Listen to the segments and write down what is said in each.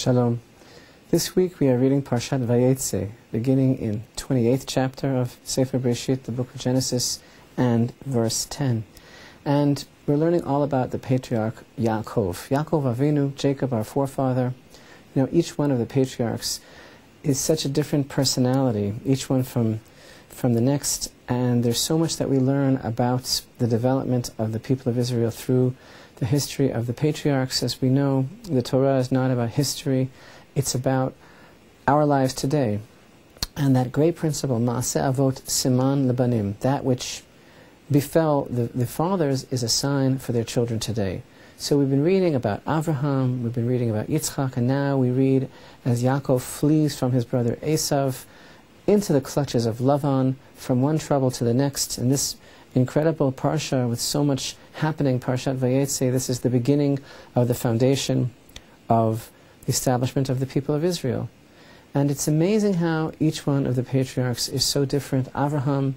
Shalom. This week we are reading Parashat Vayeitzei, beginning in 28th chapter of Sefer Bereshit, the book of Genesis, and verse 10. And we're learning all about the patriarch Yaakov. Yaakov Avinu, Jacob, our forefather. You know, each one of the patriarchs is such a different personality, each one from the next, and there's so much that we learn about the development of the people of Israel through the history of the patriarchs. As we know, the Torah is not about history, it's about our lives today. And that great principle, Maaseh Avot Siman Lebanim, that which befell the fathers is a sign for their children today. So we've been reading about Avraham, we've been reading about Yitzchak, and now we read as Yaakov flees from his brother Esav into the clutches of Lavan, from one trouble to the next. And this incredible parsha with so much happening, Parashat Vayeitzei, this is the beginning of the foundation of the establishment of the people of Israel. And it's amazing how each one of the patriarchs is so different. Avraham,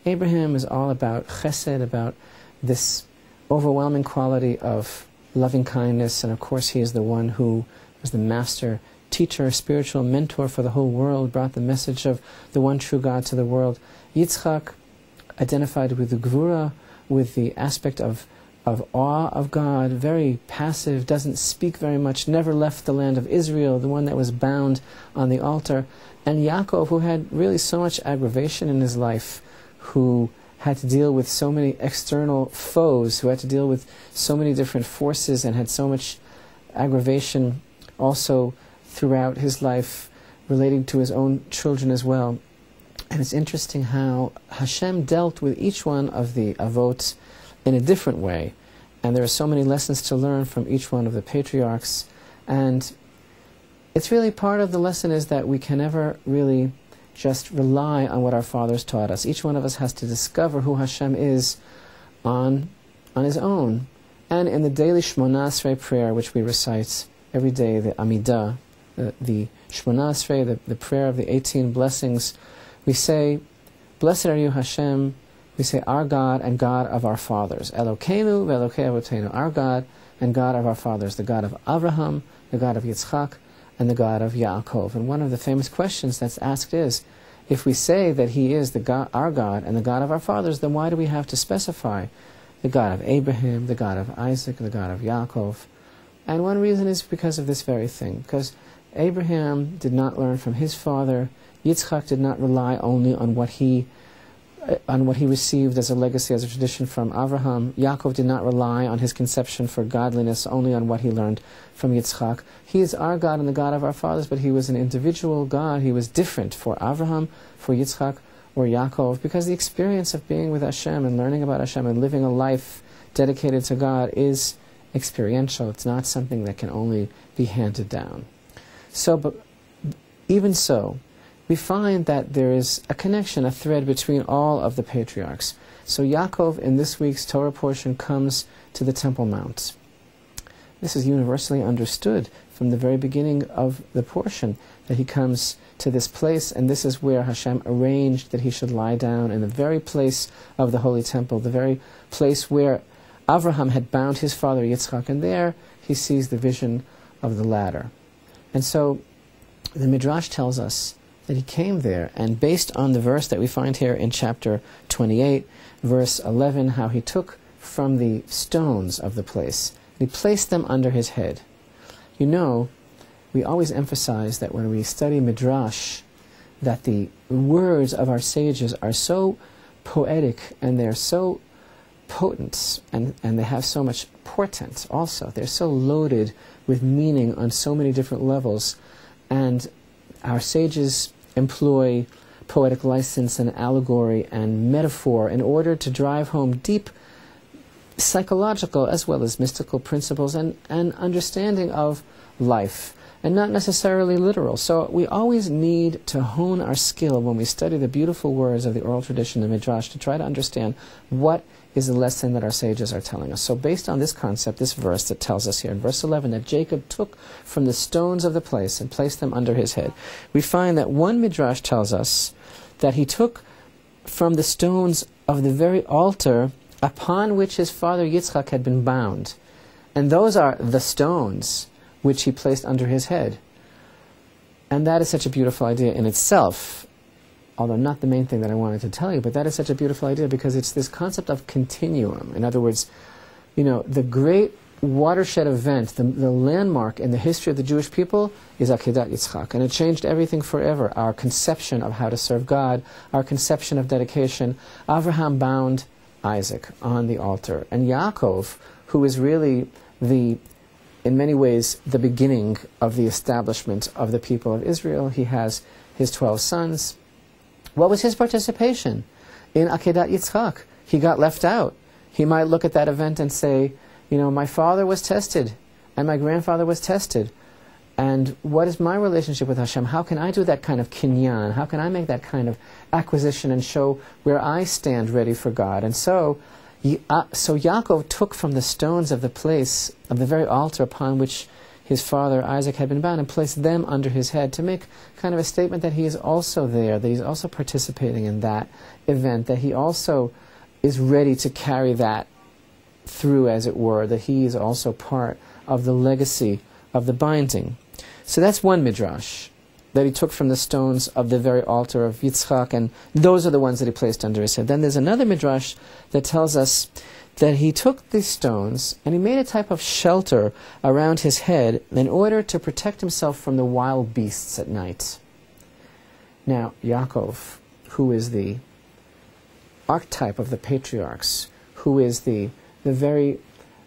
Abraham is all about chesed, about this overwhelming quality of loving kindness, and of course he is the one who was the master teacher, spiritual mentor for the whole world, brought the message of the one true God to the world. Yitzchak identified with the gvura, with the aspect of awe of God, very passive, doesn't speak very much, never left the land of Israel, the one that was bound on the altar. And Yaakov, who had really so much aggravation in his life, who had to deal with so many external foes, who had to deal with so many different forces and had so much aggravation also throughout his life relating to his own children as well. And it's interesting how Hashem dealt with each one of the avot in a different way. And there are so many lessons to learn from each one of the patriarchs. And it's really part of the lesson is that we can never really just rely on what our fathers taught us. Each one of us has to discover who Hashem is on his own. And in the daily Shmona Esrei prayer, which we recite every day, the Amidah, the Shmona Esrei, the prayer of the 18 blessings, we say, "Blessed are you, Hashem." We say, "Our God and God of our fathers." Elokeinu ve'elokei avotenu. Our God and God of our fathers. The God of Avraham, the God of Yitzchak, and the God of Yaakov. And one of the famous questions that's asked is, if we say that He is the God, our God and the God of our fathers, then why do we have to specify the God of Abraham, the God of Isaac, the God of Yaakov? And one reason is because of this very thing. Because Abraham did not learn from his father. Yitzchak did not rely only on what he received as a legacy, as a tradition from Avraham. Yaakov did not rely on his conception for godliness only on what he learned from Yitzchak. He is our God and the God of our fathers, but he was an individual God. He was different for Avraham, for Yitzchak, or Yaakov, because the experience of being with Hashem and learning about Hashem and living a life dedicated to God is experiential. It's not something that can only be handed down. So, but even so, we find that there is a connection, a thread between all of the patriarchs. So Yaakov, in this week's Torah portion, comes to the Temple Mount. This is universally understood from the very beginning of the portion, that he comes to this place, and this is where Hashem arranged that he should lie down, in the very place of the Holy Temple, the very place where Avraham had bound his father Yitzchak, and there he sees the vision of the ladder. And so the Midrash tells us that he came there, and based on the verse that we find here in chapter 28, verse 11, how he took from the stones of the place, and he placed them under his head. You know, we always emphasize that when we study Midrash, that the words of our sages are so poetic, and they're so potent, and they have so much portent also. They're so loaded with meaning on so many different levels, and our sages employ poetic license and allegory and metaphor in order to drive home deep psychological as well as mystical principles and understanding of life, and not necessarily literal. So we always need to hone our skill when we study the beautiful words of the oral tradition, the Midrash, to try to understand what is the lesson that our sages are telling us. So based on this concept, this verse that tells us here in verse 11 that Jacob took from the stones of the place and placed them under his head, we find that one Midrash tells us that he took from the stones of the very altar upon which his father Yitzchak had been bound. And those are the stones which he placed under his head. And that is such a beautiful idea in itself, although not the main thing that I wanted to tell you, but that is such a beautiful idea because it's this concept of continuum. In other words, the great watershed event, the landmark in the history of the Jewish people is Akedat Yitzchak, and it changed everything forever. Our conception of how to serve God, our conception of dedication. Avraham bound Isaac on the altar, and Yaakov, who is really in many ways the beginning of the establishment of the people of Israel. He has his 12 sons. What was his participation in Akedat Yitzchak? He got left out. He might look at that event and say, my father was tested, and my grandfather was tested. And what is my relationship with Hashem? How can I do that kind of kinyan? How can I make that kind of acquisition and show where I stand ready for God? And so Yaakov took from the stones of the place, of the very altar upon which his father Isaac had been bound, and placed them under his head to make kind of a statement that he is also there, that he's also participating in that event, that he also is ready to carry that through, as it were, that he is also part of the legacy of the binding. So that's one midrash, that he took from the stones of the very altar of Yitzchak, and those are the ones that he placed under his head. Then there's another midrash that tells us that he took these stones and he made a type of shelter around his head in order to protect himself from the wild beasts at night. Now, Yaakov, who is the archetype of the patriarchs, who is the very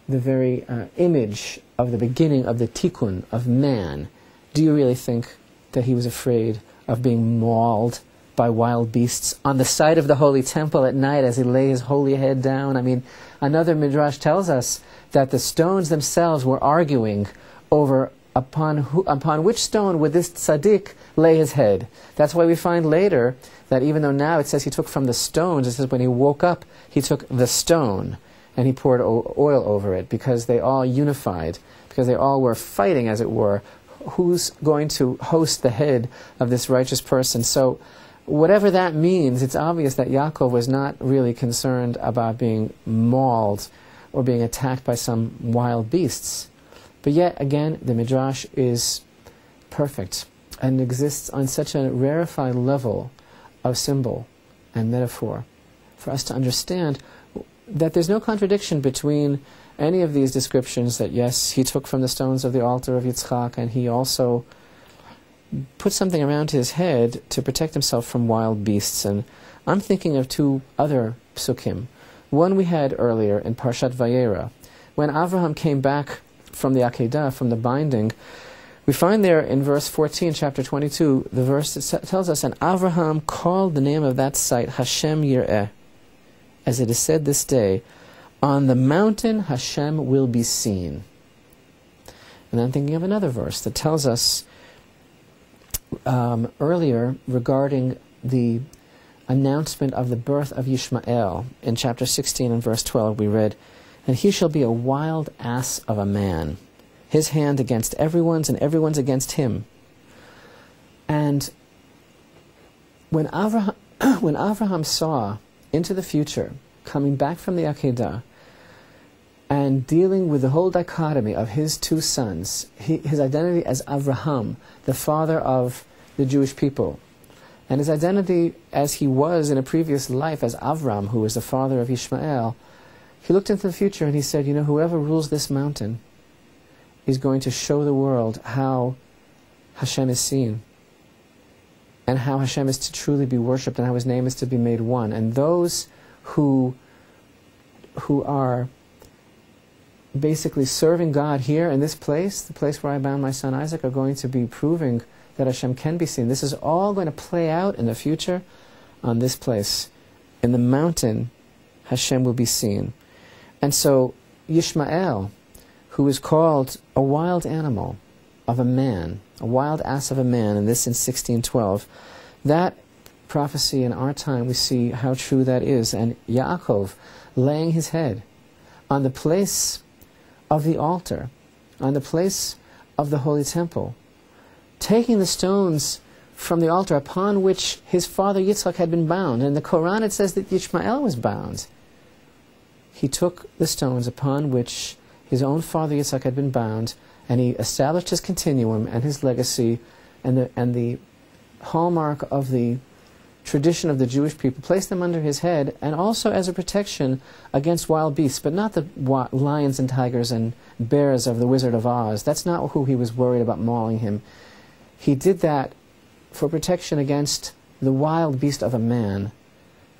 image of the beginning of the tikkun of man, do you really think that he was afraid of being mauled by wild beasts on the side of the holy temple at night as he lay his holy head down? I mean, another midrash tells us that the stones themselves were arguing over upon which stone would this tzaddik lay his head. That's why we find later that even though now it says he took from the stones, it says when he woke up, he took the stone and he poured oil over it, because they all unified, because they all were fighting, as it were, who's going to host the head of this righteous person. So whatever that means, it's obvious that Yaakov was not really concerned about being mauled or being attacked by some wild beasts. But yet, again, the midrash is perfect and exists on such a rarefied level of symbol and metaphor for us to understand that there's no contradiction between any of these descriptions, that yes, he took from the stones of the altar of Yitzchak, and he also put something around his head to protect himself from wild beasts. And I'm thinking of two other psukim. One we had earlier in Parashat Vayeitzei. When Avraham came back from the Akedah, from the binding, we find there in verse 14, chapter 22, the verse that tells us, and Avraham called the name of that site Hashem Yireh, as it is said this day, on the mountain Hashem will be seen. And I'm thinking of another verse that tells us earlier regarding the announcement of the birth of Yishmael. In chapter 16 and verse 12 we read, and he shall be a wild ass of a man, his hand against everyone's and everyone's against him. And when Avraham saw into the future, coming back from the Akedah, and dealing with the whole dichotomy of his two sons, his identity as Avraham, the father of the Jewish people, and his identity as he was in a previous life as Avram, who was the father of Ishmael, he looked into the future and he said, whoever rules this mountain is going to show the world how Hashem is seen, and how Hashem is to truly be worshipped, and how his name is to be made one. And those who are basically serving God here in this place, the place where I bound my son Isaac, are going to be proving that Hashem can be seen. This is all going to play out in the future on this place. In the mountain, Hashem will be seen. And so Yishmael, who is called a wild animal of a man, a wild ass of a man, and this in 1612, that prophecy in our time, we see how true that is. And Yaakov laying his head on the place of the altar, on the place of the holy temple, taking the stones from the altar upon which his father Yitzchak had been bound. And in the Quran it says that Yishmael was bound. He took the stones upon which his own father Yitzchak had been bound And he established his continuum and his legacy and the hallmark of the tradition of the Jewish people, placed them under his head, and also as a protection against wild beasts, but not the lions and tigers and bears of the Wizard of Oz. That's not who he was worried about mauling him. He did that for protection against the wild beast of a man,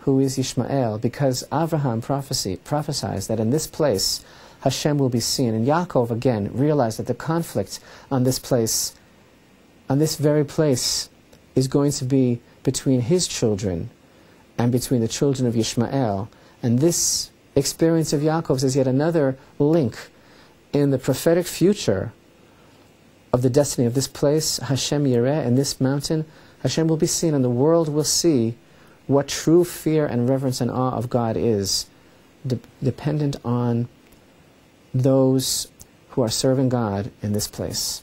who is Yishmael, because Avraham prophesies that in this place Hashem will be seen. And Yaakov again realized that the conflict on this very place, is going to be between his children and between the children of Yishmael. And this experience of Yaakov's is yet another link in the prophetic future of the destiny of this place. Hashem Yireh, in this mountain, Hashem will be seen, and the world will see what true fear and reverence and awe of God is, dependent on those who are serving God in this place.